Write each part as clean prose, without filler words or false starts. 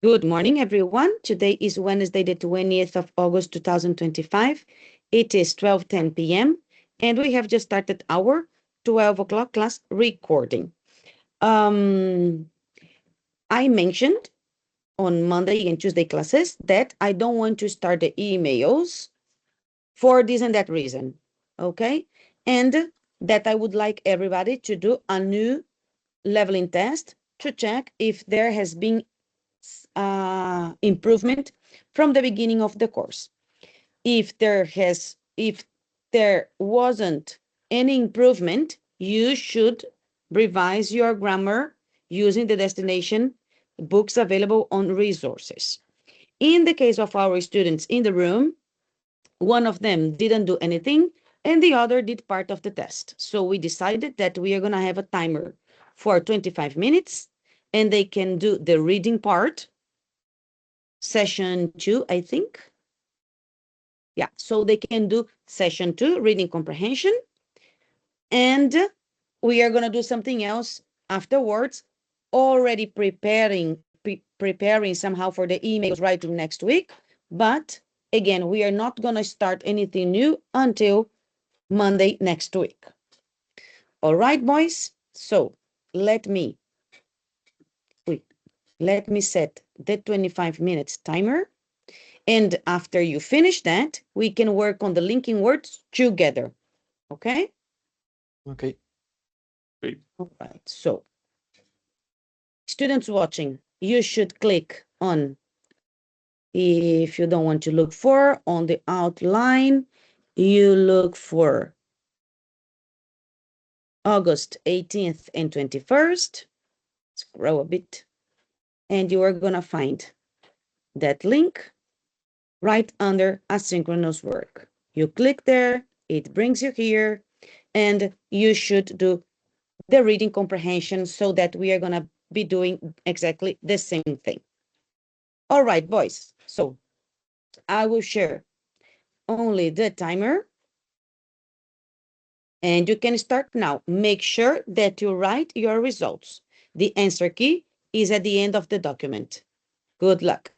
Good morning, everyone. Today is Wednesday, the 20th of August, 2025. It is 12:10 p.m. and we have just started our 12 o'clock class recording. I mentioned on Monday and Tuesday classes that I don't want to start the emails for this and that reason, okay? And that I would like everybody to do a new leveling test to check if there has been improvement from the beginning of the course. If there wasn't any improvement, you should revise your grammar using the destination books available on resources. In the case of our students in the room, one of them didn't do anything and the other did part of the test. So we decided that we are going to have a timer for 25 minutes and they can do the reading part, session 2, I think. Yeah, so they can do session 2, reading comprehension. And we are going to do something else afterwards, already preparing somehow for the emails writing next week. But again, we are not going to start anything new until Monday next week. All right, boys. So let me set the 25 minutes timer. And after you finish that, we can work on the linking words together. Okay? Okay. Great. All right. So students watching, you should click on, if you don't want to look for, on the outline, you look for August 18th and 21st. Scroll a bit. And you are going to find that link right under asynchronous work. You click there, it brings you here, and you should do the reading comprehension so that we are going to be doing exactly the same thing. All right, boys. So I will share only the timer and you can start now. Make sure that you write your results. The answer key is at the end of the document. Good luck.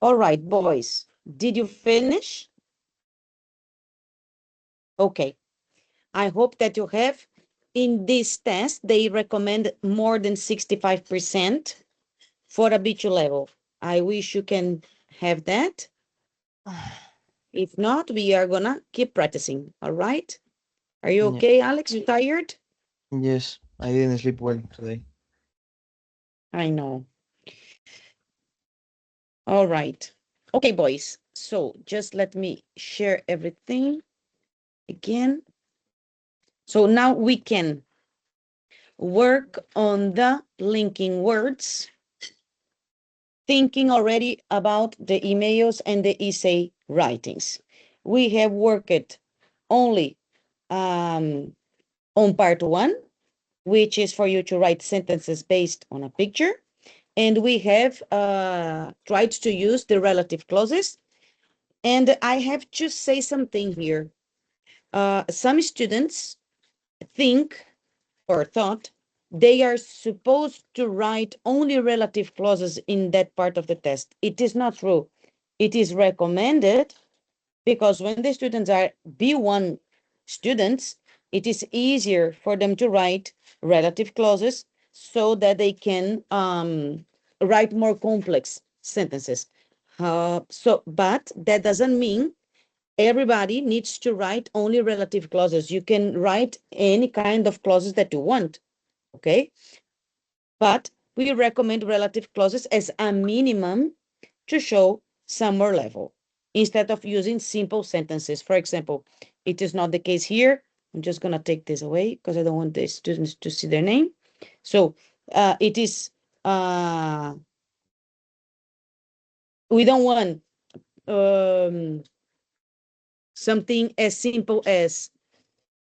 All right, boys, did you finish? Okay, I hope that you have. In this test, they recommend more than 65% for a B2 level. I wish you can have that. If not, we are gonna keep practicing, all right? Are you Yeah. okay, Alex? You tired? Yes, I didn't sleep well today. I know. All right. Okay, boys. So just let me share everything again. So now we can work on the linking words, thinking already about the emails and the essay writings. We have worked only on part one, which is for you to write sentences based on a picture. And we have tried to use the relative clauses. And I have to say something here. Some students think or thought they are supposed to write only relative clauses in that part of the test. It is not true. It is recommended because when the students are B1 students, it is easier for them to write relative clauses so that they can write more complex sentences. But that doesn't mean everybody needs to write only relative clauses. You can write any kind of clauses that you want, okay? But we recommend relative clauses as a minimum to show some more level instead of using simple sentences. For example, it is not the case here. I'm just going to take this away because I don't want the students to see their name. So it is, we don't want something as simple as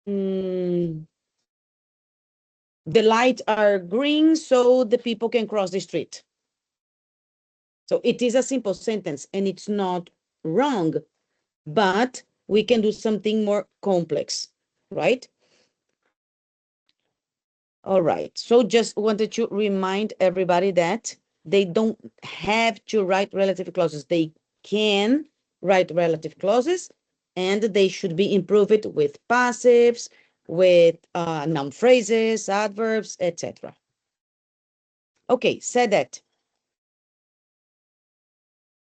the lights are green so the people can cross the street. So it is a simple sentence and it's not wrong, but we can do something more complex, right? All right. So just wanted to remind everybody that they don't have to write relative clauses. They can write relative clauses and they should be improved with passives, with noun phrases, adverbs, etc. Okay, said that.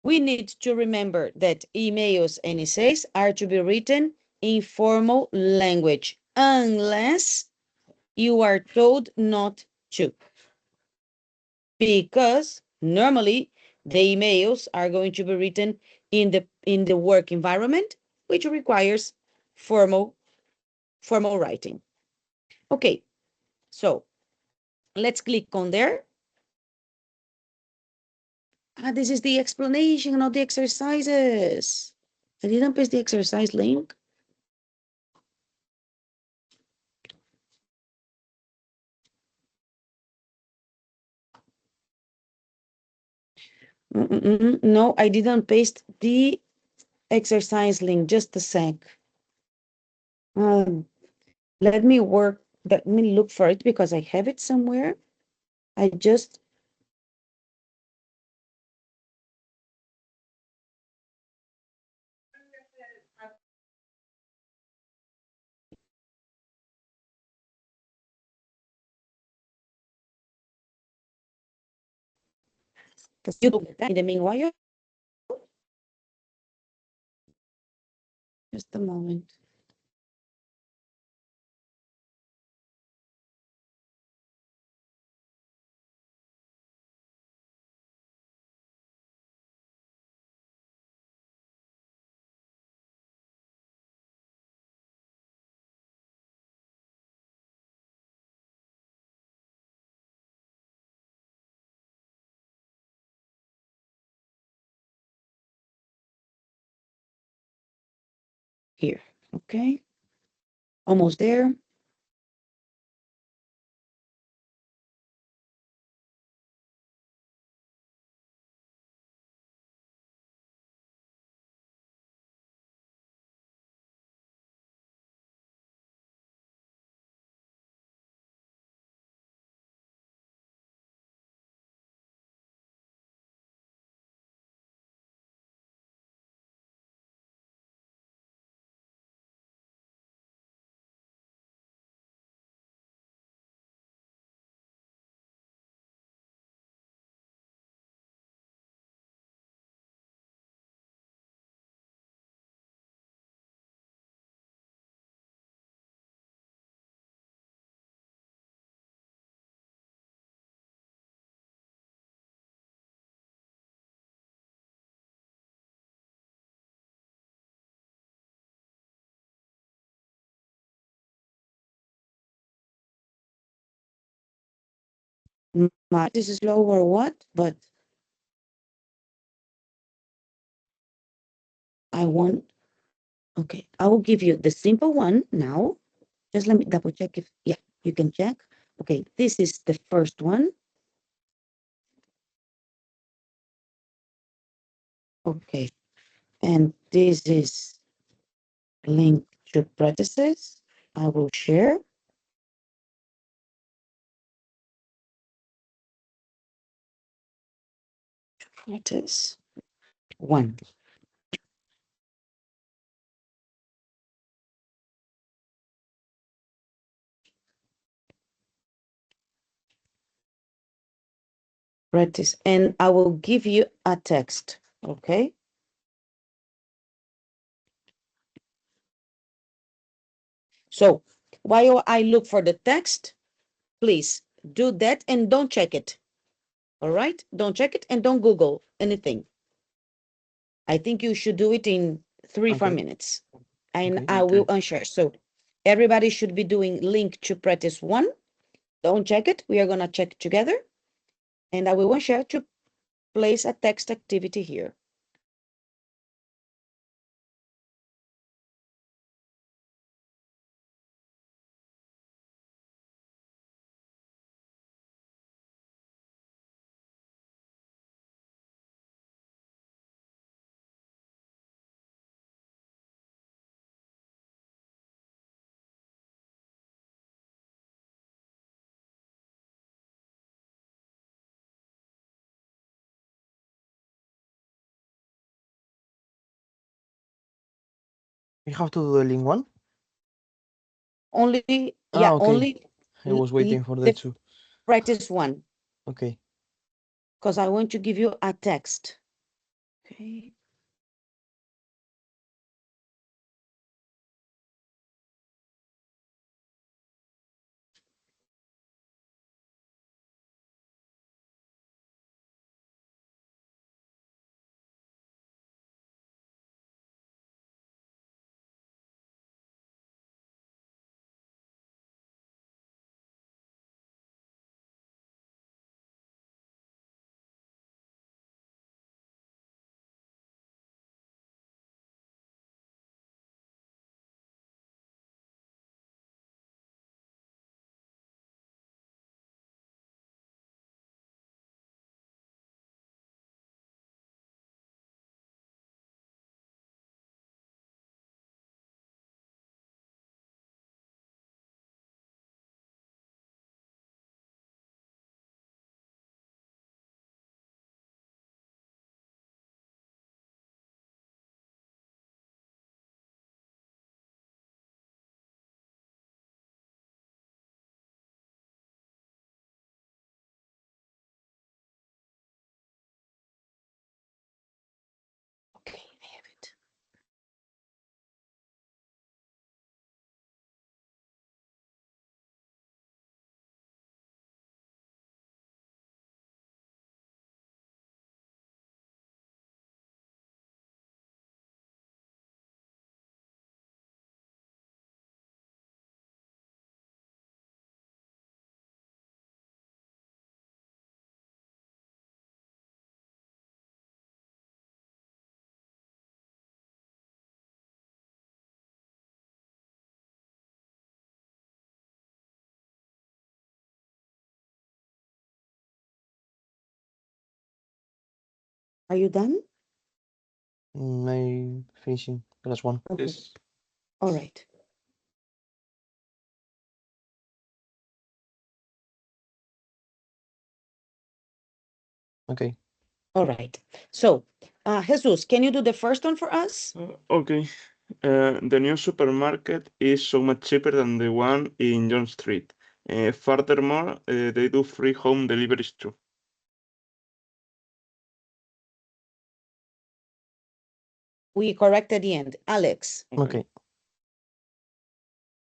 We need to remember that emails and essays are to be written in formal language unless you are told not to. Because normally the emails are going to be written in the work environment, which requires formal writing. Okay, so let's click on there. This is the explanation, not the exercises. I didn't paste the exercise link. No, I didn't paste the exercise link. Just a sec. Let me look for it because I have it somewhere. I just you do that in the meanwhile. Just a moment. Here, okay. Almost there. This is slow or what, but I want, okay, I will give you the simple one now. Just let me double check if, yeah, you can check. Okay, this is the first one. Okay, and this is link to practices. I will share. Practice one. Practice, and I will give you a text, okay? So while I look for the text, please do that and don't check it. All right? Don't check it and don't Google anything. I think you should do it in 3-4 Okay. minutes. And Okay. I will unshare. So everybody should be doing link to practice one. Don't check it. We are going to check together. And I will share to place a text activity here. You have to do the link one? Only, Ah, yeah, okay. only I was waiting for the the two. practice one. Okay. Because I want to give you a text. Okay. Okay, I have it. Are you done? I finishing plus one. Okay. Yes. All right. Okay. All right. So, Jesus, can you do the first one for us? Okay. The new supermarket is so much cheaper than the one in John Street. Furthermore, they do free home deliveries too. We correct at the end. Alex. Okay.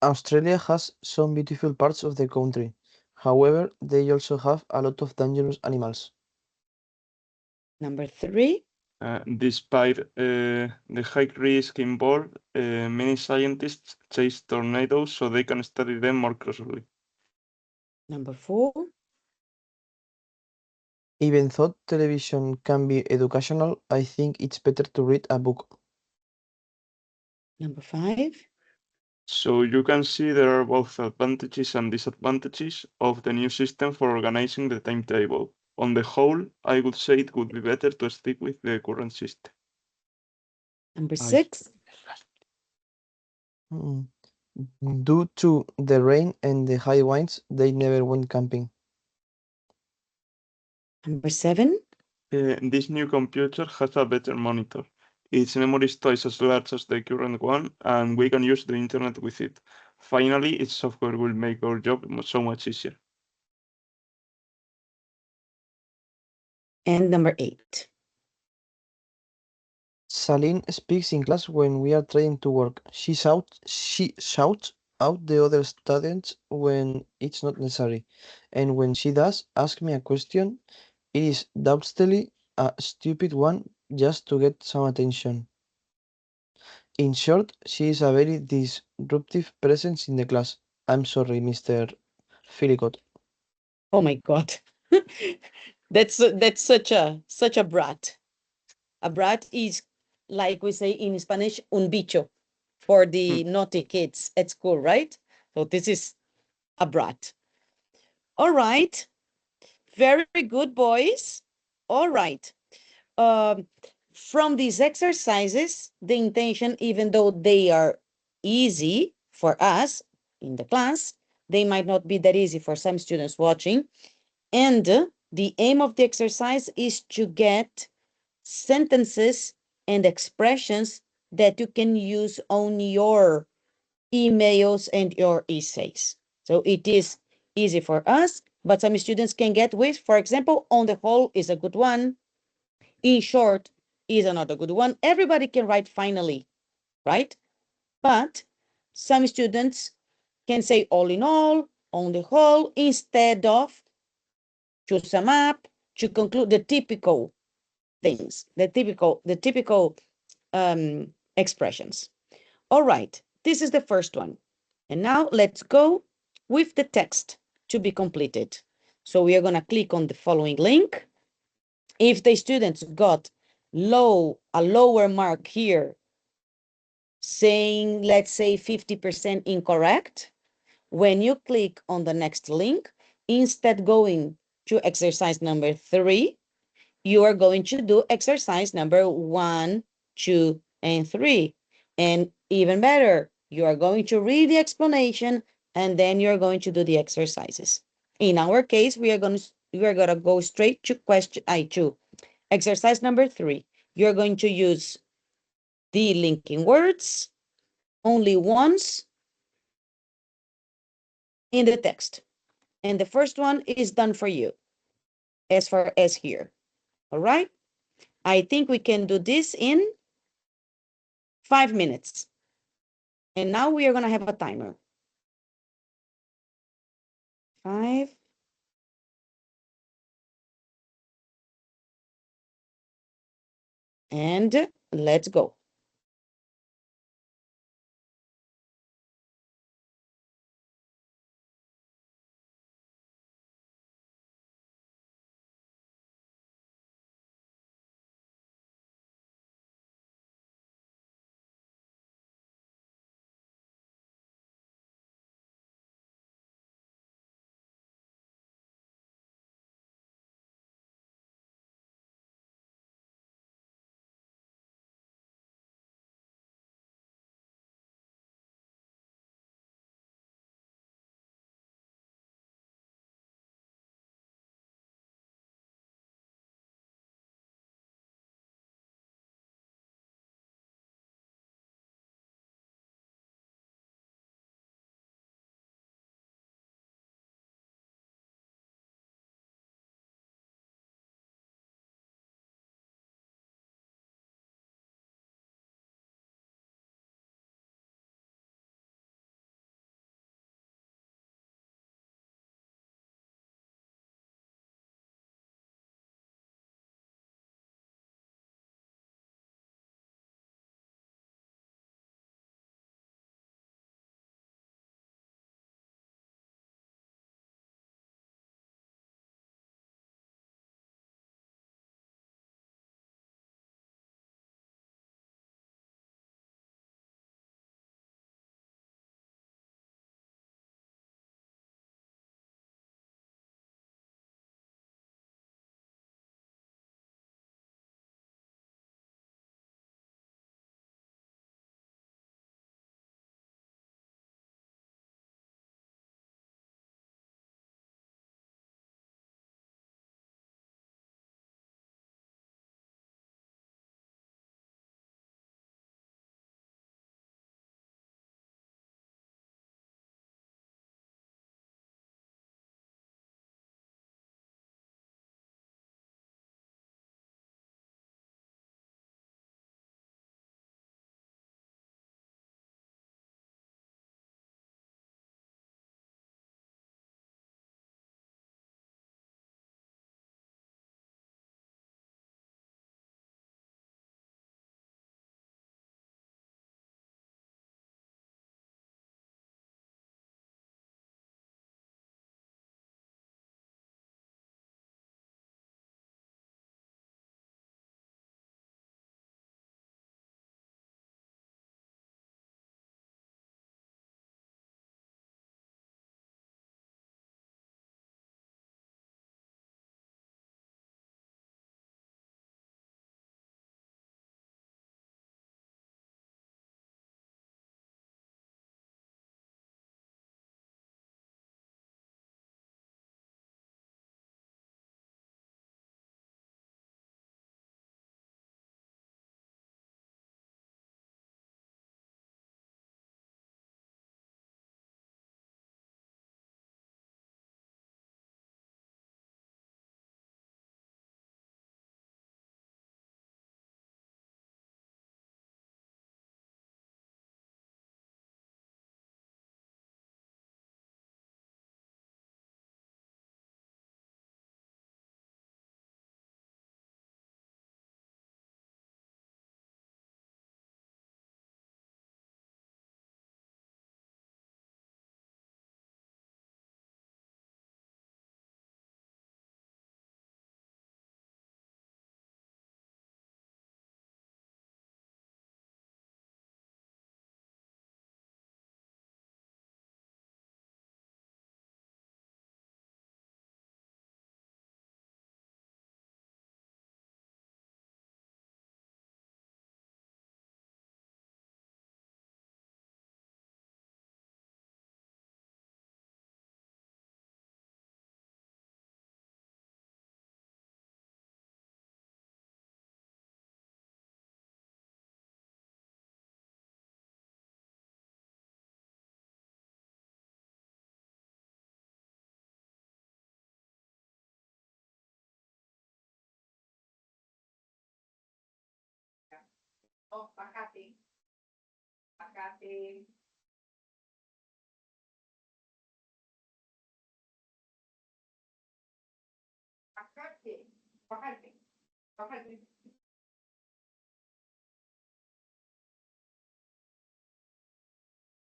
Australia has some beautiful parts of the country. However, they also have a lot of dangerous animals. Number 3. Despite the high risk involved, many scientists chase tornadoes so they can study them more closely. Number 4. Even though television can be educational, I think it's better to read a book. Number 5. So you can see there are both advantages and disadvantages of the new system for organizing the timetable. On the whole, I would say it would be better to stick with the current system. Number Ay. 6. Mm. Due to the rain and the high winds, they never went camping. Number 7. This new computer has a better monitor. Its memory is twice as large as the current one, and we can use the internet with it. Finally, its software will make our job so much easier. And number 8. Saline speaks in class when we are trying to work. She shouts out the other students when it's not necessary. And when she does ask me a question, it is doubtfully a stupid one just to get some attention. In short, she is a very disruptive presence in the class. I'm sorry, Mr. Filicot. Oh my God. That's such a brat. A brat is, like we say in Spanish, un bicho for the naughty kids at school, right? So this is a brat. All right. Very good, boys. All right. Um, from these exercises, the intention, even though they are easy for us in the class, they might not be that easy for some students watching. And the aim of the exercise is to get sentences and expressions that you can use on your emails and your essays. So it is easy for us, but some students can get with, for example, on the whole is a good one. In short is another good one. Everybody can write finally, right? But some students can say all in all, on the whole, instead of to sum up, to conclude the typical things, the typical expressions. All right, this is the first one. And now let's go with the text to be completed. So we are going to click on the following link. If the students got a lower mark here, saying, let's say 50% incorrect, when you click on the next link, instead going to exercise number 3, you are going to do exercise number 1, 2, and 3. And even better, you are going to read the explanation and then you're going to do the exercises. In our case, we are going to go straight to exercise number 3. You're going to use the linking words only once in the text. And the first one is done for you, as far as here. All right? I think we can do this in 5 minutes. And now we are going to have a timer. 5. And let's go.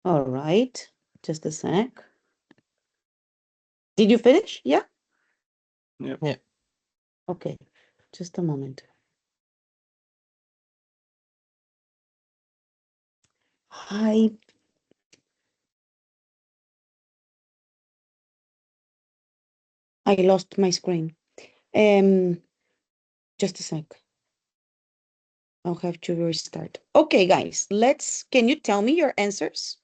All right, just a sec. Did you finish? Yeah? Yep. Yeah. Okay, just a moment. I lost my screen. Just a sec. I'll have to restart. Okay, guys, can you tell me your answers?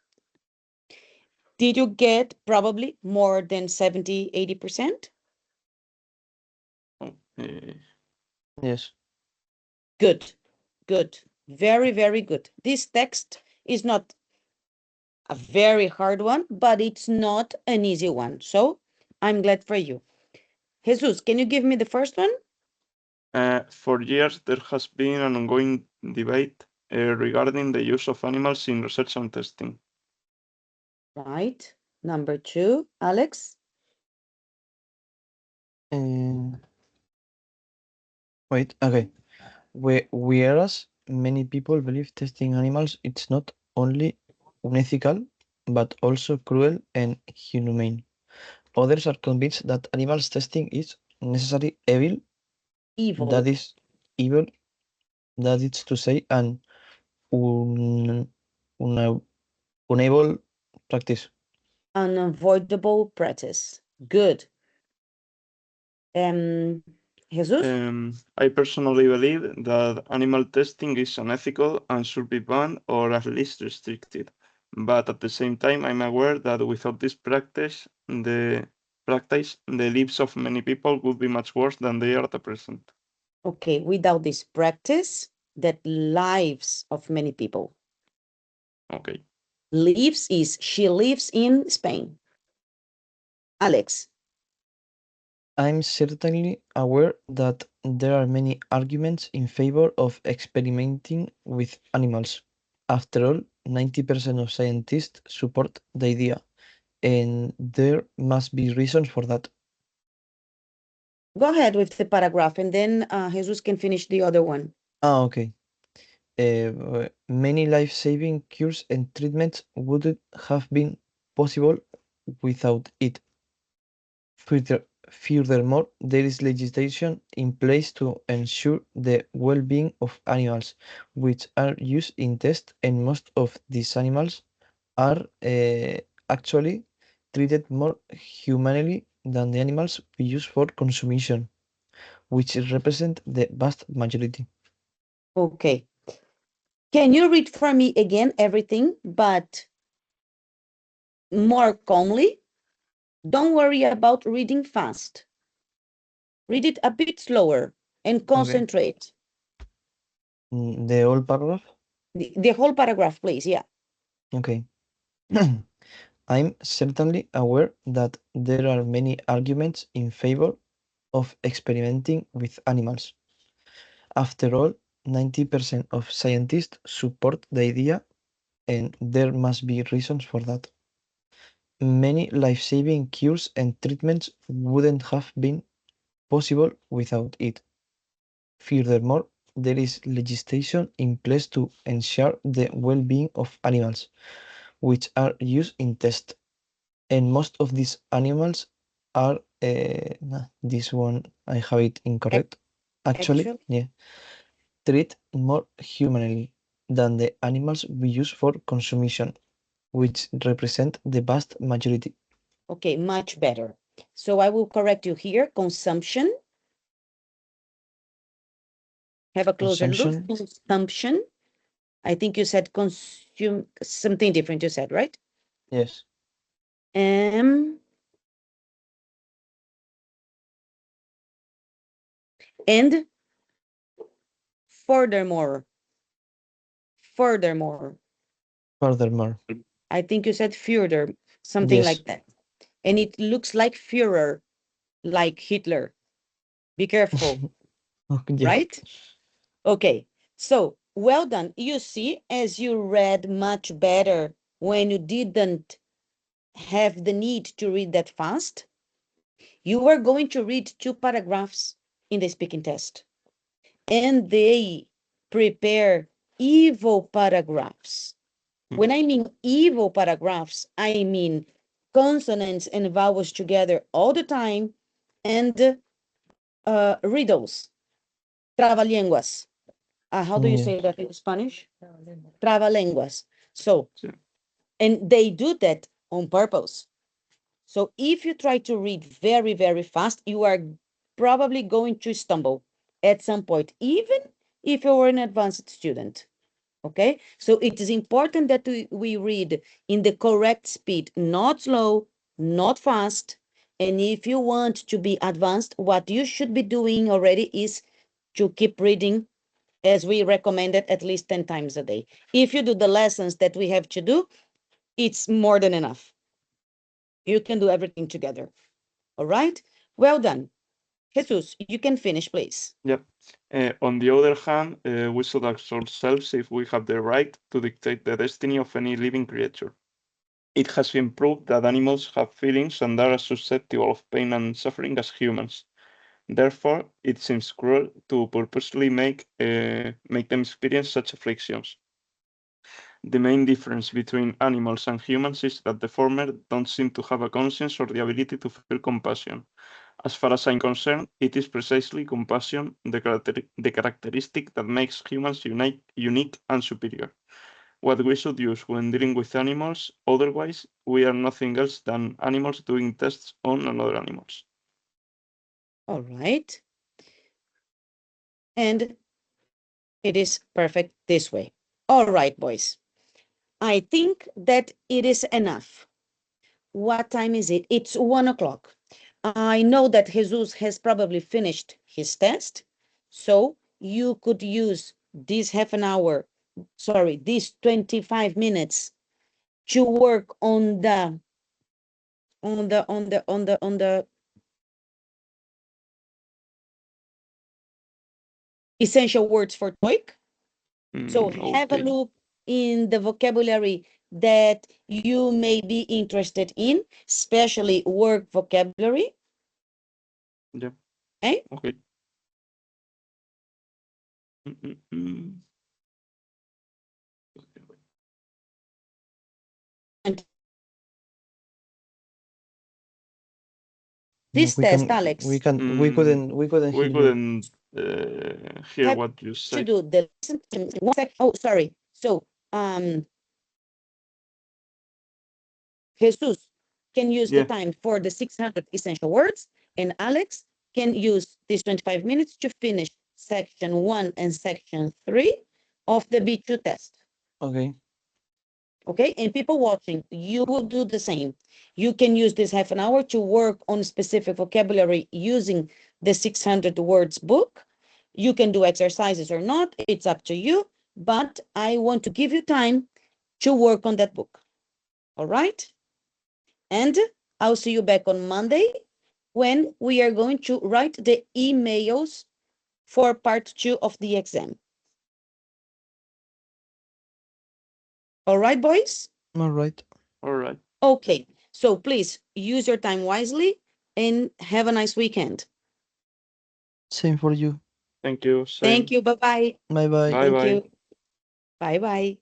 Did you get probably more than 70, 80%? Yes. Good, good, very, very good. This text is not a very hard one, but it's not an easy one. So I'm glad for you. Jesus, can you give me the first one? For years, there has been an ongoing debate regarding the use of animals in research and testing. Right. Number 2, Alex. Wait, okay. Whereas many people believe testing animals it's not only unethical, but also cruel and inhumane. Others are convinced that animals testing is necessary evil, Evil. that is evil, that is to say, an unable practice. Unavoidable practice. Good. Jesus? I personally believe that animal testing is unethical and should be banned or at least restricted. But at the same time, I'm aware that without this practice, the lives of many people would be much worse than they are at the present. Okay, without this practice, that lives of many people. Okay. She lives in Spain. Alex? I'm certainly aware that there are many arguments in favor of experimenting with animals. After all, 90% of scientists support the idea, and there must be reasons for that. Go ahead with the paragraph, and then Jesus can finish the other one. Okay. Many life-saving cures and treatments wouldn't have been possible without it. Furthermore, there is legislation in place to ensure the well-being of animals, which are used in tests, and most of these animals are actually treated more humanely than the animals we use for consumption, which represent the vast majority. Okay. Can you read for me again everything, but more calmly? Don't worry about reading fast. Read it a bit slower and concentrate. The whole paragraph? The whole paragraph, please. Yeah. Okay. I'm certainly aware that there are many arguments in favor of experimenting with animals. After all, 90% of scientists support the idea, and there must be reasons for that. Many life-saving cures and treatments wouldn't have been possible without it. Furthermore, there is legislation in place to ensure the well-being of animals, which are used in tests, and most of these animals are this one I have it incorrect. Actually, yeah, treat more humanly than the animals we use for consumption, which represent the vast majority. Okay, much better. So I will correct you here. Consumption. Have a closer look. Consumption. I think you said consume something different. You said, right? Yes. And furthermore. I think you said further, something Yes. like that. And it looks like Führer, like Hitler. Be careful. Yeah. Right? Okay. So Well done. You see, as you read much better when you didn't have the need to read that fast, you were going to read 2 paragraphs in the speaking test. And they prepare evil paragraphs. When I mean evil paragraphs, I mean consonants and vowels together all the time, and riddles, traba-lenguas. How do you Yeah. say that in Spanish? Traba-lenguas. So, Sí. and they do that on purpose. So if you try to read very, very fast, you are probably going to stumble at some point, even if you're an advanced student. Okay, so it is important that we read in the correct speed, not slow, not fast. And if you want to be advanced, what you should be doing already is to keep reading, as we recommended, at least 10 times a day. If you do the lessons that we have to do, it's more than enough. You can do everything together. All right, well done. Jesus, you can finish, please. Yep. On the other hand, we should ask ourselves if we have the right to dictate the destiny of any living creature. It has been proved that animals have feelings and are as susceptible of pain and suffering as humans. Therefore, it seems cruel to purposely make them experience such afflictions. The main difference between animals and humans is that the former don't seem to have a conscience or the ability to feel compassion. As far as I'm concerned, it is precisely compassion, the characteristic that makes humans unique and superior. What we should use when dealing with animals, otherwise, we are nothing else than animals doing tests on other animals. All right. And it is perfect this way. All right, boys. I think that it is enough. What time is it? It's 1 o'clock. I know that Jesus has probably finished his test, so you could use this half an hour, sorry, these 25 minutes to work on the essential words for TOEIC. So have a Okay. look in the vocabulary that you may be interested in, especially work vocabulary. Yeah. Okay. Okay. Mm-mm-mm. And No, this test, Alex, we couldn't We hear you. couldn't hear have what you to said. do the lesson. Oh, sorry. So, Jesus can use the Yeah. time for the 600 essential words, and Alex can use these 25 minutes to finish section 1 and section 3 of the B2 test. Okay. Okay, and people watching, you will do the same. You can use this half an hour to work on specific vocabulary using the 600 words book. You can do exercises or not, it's up to you, but I want to give you time to work on that book. All right? And I'll see you back on Monday when we are going to write the emails for part 2 of the exam. All right, boys? All right. All right. Okay, so please use your time wisely and have a nice weekend. Same for you. Thank you. Thank Same. you. Bye-bye. Bye bye. Bye Thank bye. you. Bye-bye.